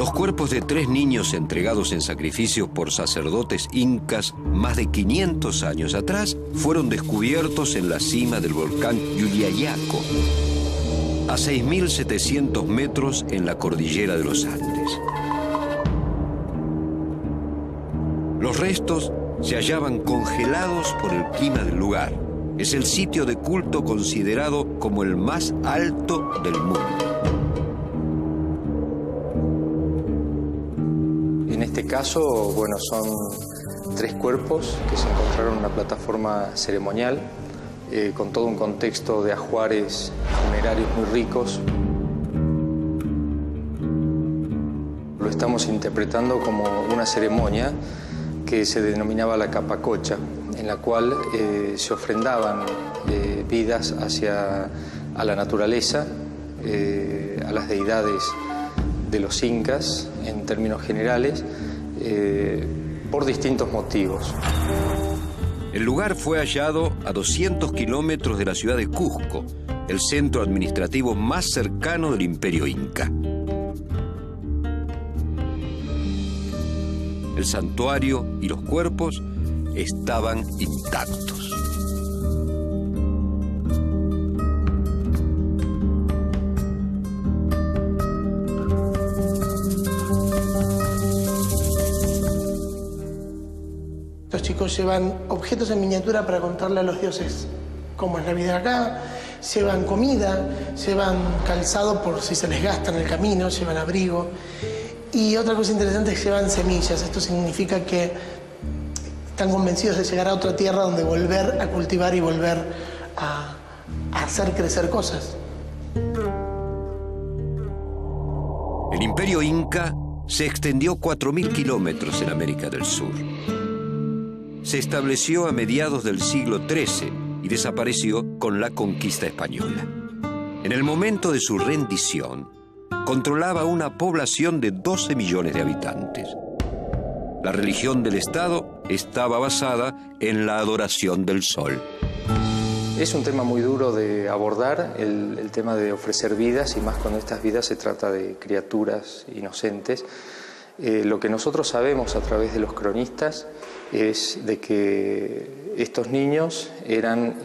Los cuerpos de 3 niños entregados en sacrificio por sacerdotes incas más de 500 años atrás fueron descubiertos en la cima del volcán Llullayaco, a 6.700 metros en la cordillera de los Andes. Los restos se hallaban congelados por el clima del lugar. Es el sitio de culto considerado como el más alto del mundo. En este caso, bueno, son 3 cuerpos que se encontraron en una plataforma ceremonial con todo un contexto de ajuares funerarios muy ricos. Lo estamos interpretando como una ceremonia que se denominaba la capacocha, en la cual se ofrendaban vidas a la naturaleza, a las deidades de los incas, en términos generales, por distintos motivos. El lugar fue hallado a 200 kilómetros de la ciudad de Cusco, el centro administrativo más cercano del Imperio Inca. El santuario y los cuerpos estaban intactos. Los chicos llevan objetos en miniatura para contarle a los dioses cómo es la vida acá, llevan comida, llevan calzado por si se les gasta en el camino, llevan abrigo. Y otra cosa interesante es que llevan semillas. Esto significa que están convencidos de llegar a otra tierra donde volver a cultivar y volver a hacer crecer cosas. El Imperio Inca se extendió 4.000 kilómetros en América del Sur. Se estableció a mediados del siglo XIII y desapareció con la conquista española. En el momento de su rendición, controlaba una población de 12 millones de habitantes. La religión del Estado estaba basada en la adoración del sol. Es un tema muy duro de abordar, el tema de ofrecer vidas, y más cuando estas vidas se trata de criaturas inocentes. Lo que nosotros sabemos a través de los cronistas es de que estos niños eran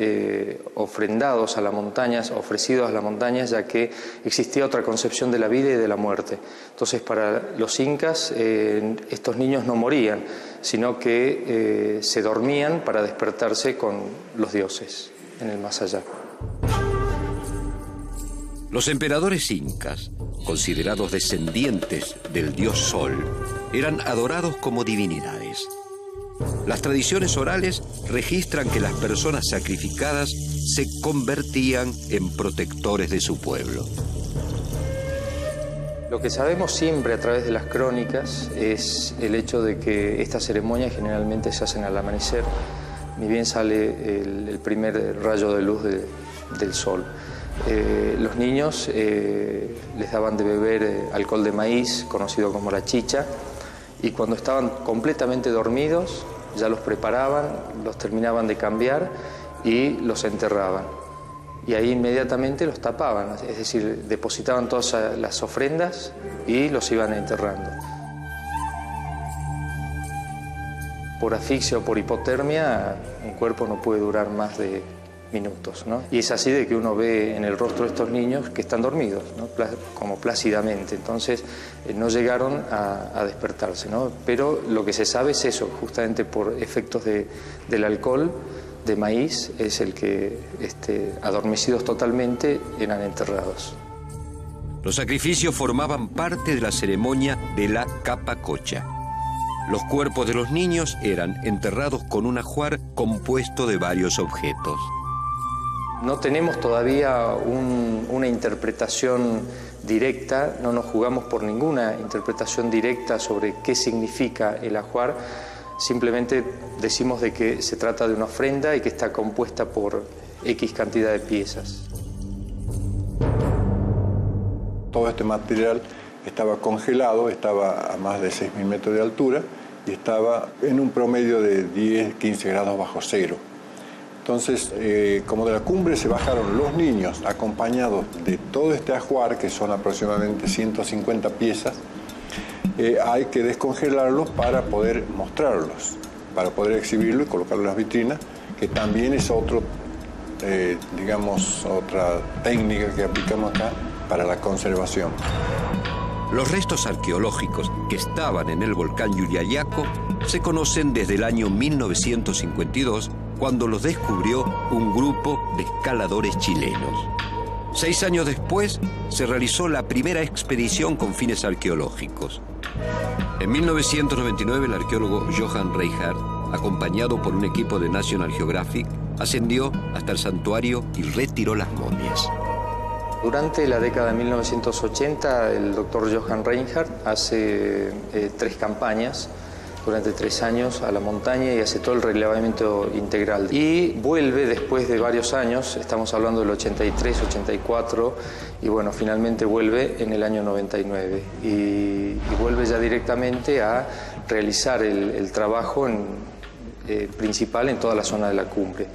ofrendados a las montañas, ofrecidos a las montañas, ya que existía otra concepción de la vida y de la muerte. Entonces, para los incas, estos niños no morían, sino que se dormían para despertarse con los dioses en el más allá. Los emperadores incas, considerados descendientes del dios Sol, eran adorados como divinidades. Las tradiciones orales registran que las personas sacrificadas se convertían en protectores de su pueblo. Lo que sabemos siempre a través de las crónicas es el hecho de que estas ceremonias generalmente se hacen al amanecer, ni bien sale el primer rayo de luz del sol. Los niños les daban de beber alcohol de maíz, conocido como la chicha, y cuando estaban completamente dormidos ya los preparaban, los terminaban de cambiar y los enterraban. Y ahí inmediatamente los tapaban, es decir, depositaban todas las ofrendas y los iban enterrando. Por asfixia o por hipotermia, un cuerpo no puede durar más de minutos, ¿no? Y es así de que uno ve en el rostro de estos niños que están dormidos, ¿no? Como plácidamente. Entonces no llegaron a despertarse, ¿no? Pero lo que se sabe es eso, justamente por efectos del alcohol de maíz, es el que adormecidos totalmente eran enterrados. Los sacrificios formaban parte de la ceremonia de la capacocha. Los cuerpos de los niños eran enterrados con un ajuar compuesto de varios objetos. No tenemos todavía una interpretación directa, no nos jugamos por ninguna interpretación directa sobre qué significa el ajuar. Simplemente decimos de que se trata de una ofrenda y que está compuesta por X cantidad de piezas. Todo este material estaba congelado, estaba a más de 6.000 metros de altura y estaba en un promedio de 10-15 grados bajo cero. Entonces, como de la cumbre se bajaron los niños acompañados de todo este ajuar, que son aproximadamente 150 piezas, hay que descongelarlos para poder mostrarlos, para poder exhibirlos y colocarlos en las vitrinas, que también es otro, digamos, otra técnica que aplicamos acá para la conservación. Los restos arqueológicos que estaban en el volcán Llullayaco se conocen desde el año 1952, cuando los descubrió un grupo de escaladores chilenos. 6 años después, se realizó la primera expedición con fines arqueológicos. En 1999, el arqueólogo Johann Reinhardt, acompañado por un equipo de National Geographic, ascendió hasta el santuario y retiró las momias. Durante la década de 1980, el doctor Johann Reinhardt hace 3 campañas durante 3 años a la montaña y hace todo el relevamiento integral. Y vuelve después de varios años, estamos hablando del 83, 84, y bueno, finalmente vuelve en el año 99. Y vuelve ya directamente a realizar el trabajo principal en toda la zona de la cumbre.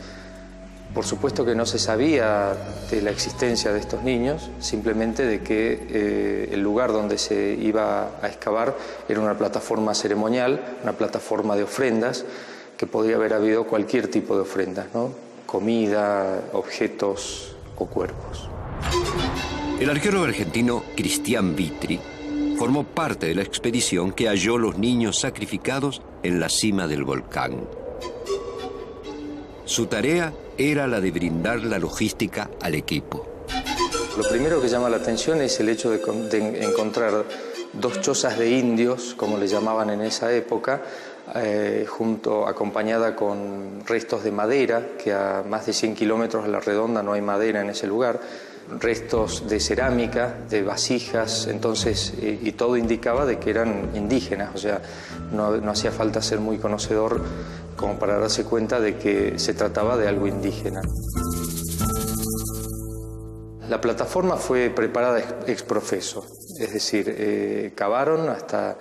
Por supuesto que no se sabía de la existencia de estos niños, simplemente de que el lugar donde se iba a excavar era una plataforma ceremonial, una plataforma de ofrendas, que podía haber habido cualquier tipo de ofrendas, ¿no? Comida, objetos o cuerpos. El arqueólogo argentino Cristian Vitri formó parte de la expedición que halló los niños sacrificados en la cima del volcán. Su tarea era la de brindar la logística al equipo. Lo primero que llama la atención es el hecho de encontrar 2 chozas de indios, como le llamaban en esa época, acompañada con restos de madera, que a más de 100 kilómetros a la redonda no hay madera en ese lugar, restos de cerámica, de vasijas, entonces, y todo indicaba de que eran indígenas, o sea, no hacía falta ser muy conocedor como para darse cuenta de que se trataba de algo indígena. La plataforma fue preparada ex profeso, es decir, cavaron hasta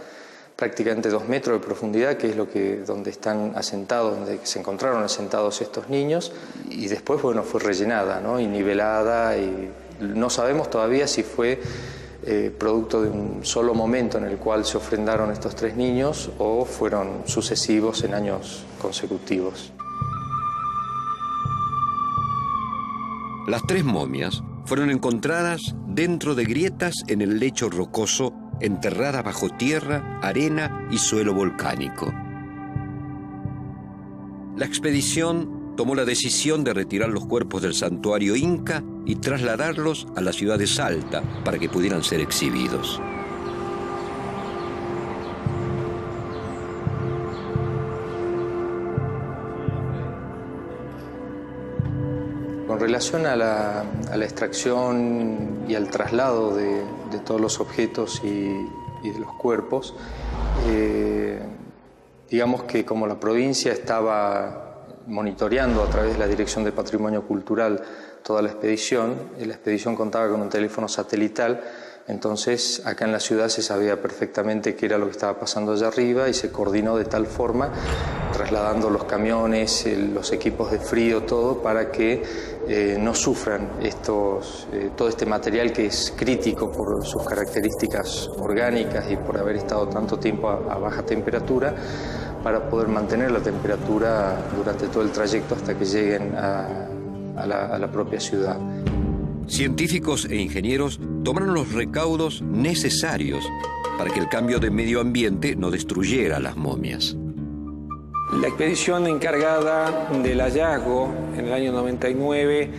prácticamente 2 metros de profundidad, que es donde están asentados, donde se encontraron asentados estos niños, y después, bueno, fue rellenada, ¿no? Y nivelada, y no sabemos todavía si fue producto de un solo momento en el cual se ofrendaron estos 3 niños o fueron sucesivos en años consecutivos. Las 3 momias fueron encontradas dentro de grietas en el lecho rocoso, enterradas bajo tierra, arena y suelo volcánico. La expedición tomó la decisión de retirar los cuerpos del santuario inca y trasladarlos a la ciudad de Salta para que pudieran ser exhibidos. Con relación a la extracción y al traslado de todos los objetos y de los cuerpos, digamos que como la provincia estaba monitoreando a través de la Dirección de Patrimonio Cultural toda la expedición contaba con un teléfono satelital, entonces acá en la ciudad se sabía perfectamente qué era lo que estaba pasando allá arriba y se coordinó de tal forma, trasladando los camiones, los equipos de frío, todo, para que no sufran todo este material que es crítico por sus características orgánicas y por haber estado tanto tiempo a baja temperatura, para poder mantener la temperatura durante todo el trayecto hasta que lleguen a la propia ciudad. Científicos e ingenieros tomaron los recaudos necesarios para que el cambio de medio ambiente no destruyera las momias. La expedición encargada del hallazgo en el año 99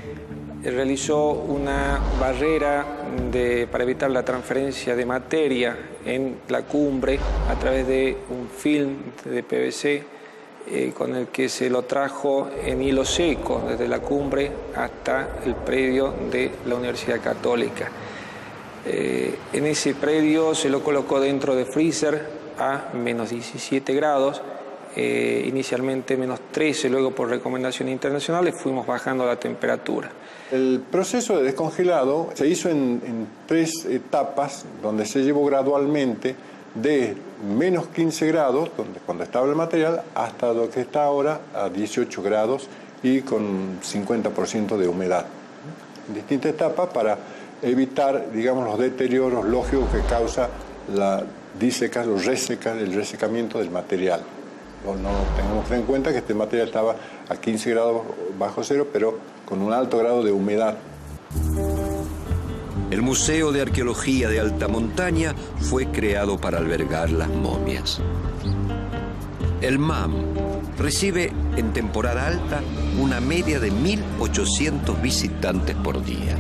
realizó una barrera para evitar la transferencia de materia en la cumbre a través de un film de PVC con el que se lo trajo en hilo seco desde la cumbre hasta el predio de la Universidad Católica. En ese predio se lo colocó dentro de freezer a menos 17 grados, inicialmente menos 13, luego por recomendaciones internacionales fuimos bajando la temperatura. El proceso de descongelado se hizo en 3 etapas, donde se llevó gradualmente de menos 15 grados, cuando estaba el material, hasta lo que está ahora a 18 grados y con 50% de humedad. En distintas etapas para evitar, digamos, los deterioros lógicos que causa la disecar o resecar el resecamiento del material. No tenemos que tener en cuenta que este material estaba a 15 grados bajo cero, pero con un alto grado de humedad. El Museo de Arqueología de Alta Montaña fue creado para albergar las momias. El MAM recibe en temporada alta una media de 1.800 visitantes por día.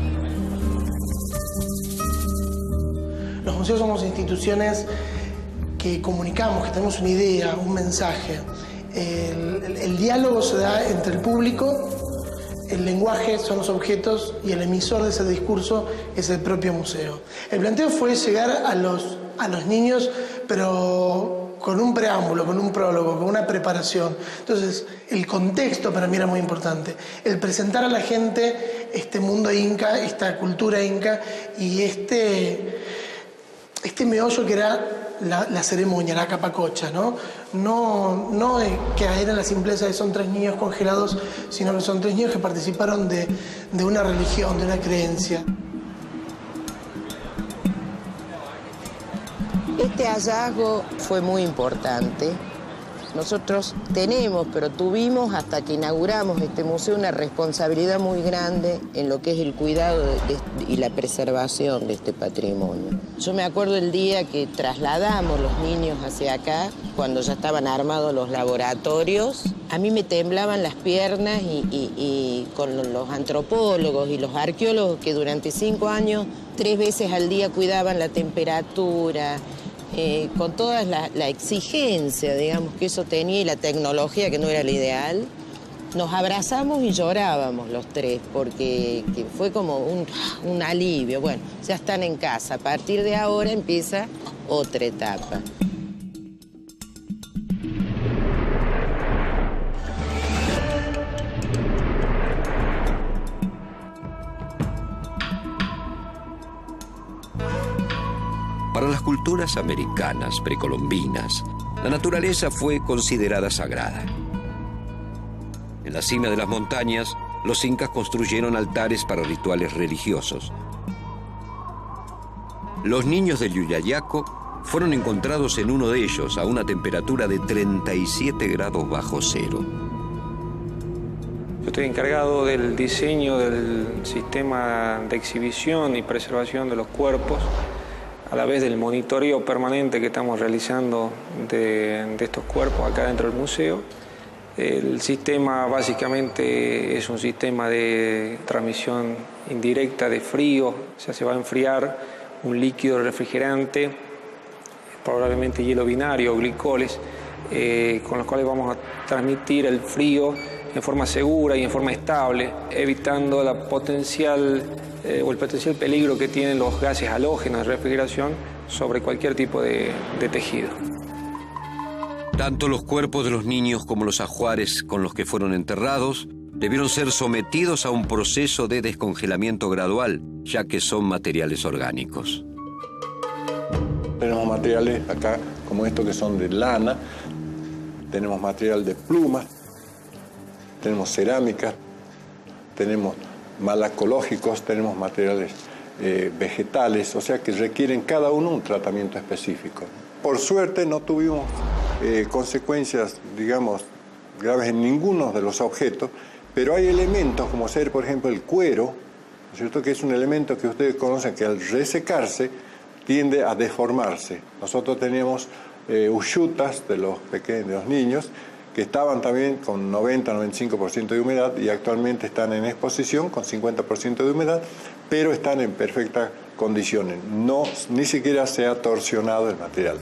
Los museos somos instituciones que comunicamos, que tenemos una idea, un mensaje. El diálogo se da entre el público, el lenguaje son los objetos y el emisor de ese discurso es el propio museo. El planteo fue llegar a los niños, pero con un preámbulo, con un prólogo, con una preparación. Entonces, el contexto para mí era muy importante. El presentar a la gente este mundo inca, esta cultura inca y este meollo que era la ceremonia, la capacocha, ¿no? No caer en la simpleza de son 3 niños congelados, sino que son 3 niños que participaron de una religión, de una creencia. Este hallazgo fue muy importante. Nosotros tenemos, pero tuvimos hasta que inauguramos este museo una responsabilidad muy grande en lo que es el cuidado y la preservación de este patrimonio. Yo me acuerdo el día que trasladamos los niños hacia acá, cuando ya estaban armados los laboratorios, a mí me temblaban las piernas y con los antropólogos y los arqueólogos que durante 5 años, 3 veces al día cuidaban la temperatura, con toda la exigencia, digamos, que eso tenía y la tecnología que no era la ideal, nos abrazamos y llorábamos los 3, porque fue como un alivio. Bueno, ya están en casa, a partir de ahora empieza otra etapa. Para las culturas americanas precolombinas, la naturaleza fue considerada sagrada. En la cima de las montañas, los incas construyeron altares para rituales religiosos. Los niños del Yuyayaco fueron encontrados en uno de ellos a una temperatura de 37 grados bajo cero. Yo estoy encargado del diseño del sistema de exhibición y preservación de los cuerpos, a la vez del monitoreo permanente que estamos realizando de estos cuerpos acá dentro del museo. El sistema básicamente es un sistema de transmisión indirecta de frío, o sea, se va a enfriar un líquido refrigerante, probablemente hielo binario o glicoles, con los cuales vamos a transmitir el frío en forma segura y en forma estable, evitando el potencial peligro que tienen los gases halógenos de refrigeración sobre cualquier tipo de tejido. Tanto los cuerpos de los niños como los ajuares con los que fueron enterrados debieron ser sometidos a un proceso de descongelamiento gradual, ya que son materiales orgánicos. Tenemos materiales acá como estos que son de lana, tenemos material de plumas, tenemos cerámica, tenemos malacológicos, tenemos materiales vegetales, o sea que requieren cada uno un tratamiento específico. Por suerte no tuvimos consecuencias, digamos, graves en ninguno de los objetos, pero hay elementos como ser, por ejemplo, el cuero, ¿no es cierto?, que es un elemento que ustedes conocen que al resecarse tiende a deformarse. Nosotros teníamos ushutas de los pequeños, de los niños, que estaban también con 90-95% de humedad y actualmente están en exposición con 50% de humedad, pero están en perfectas condiciones. Ni siquiera se ha torsionado el material.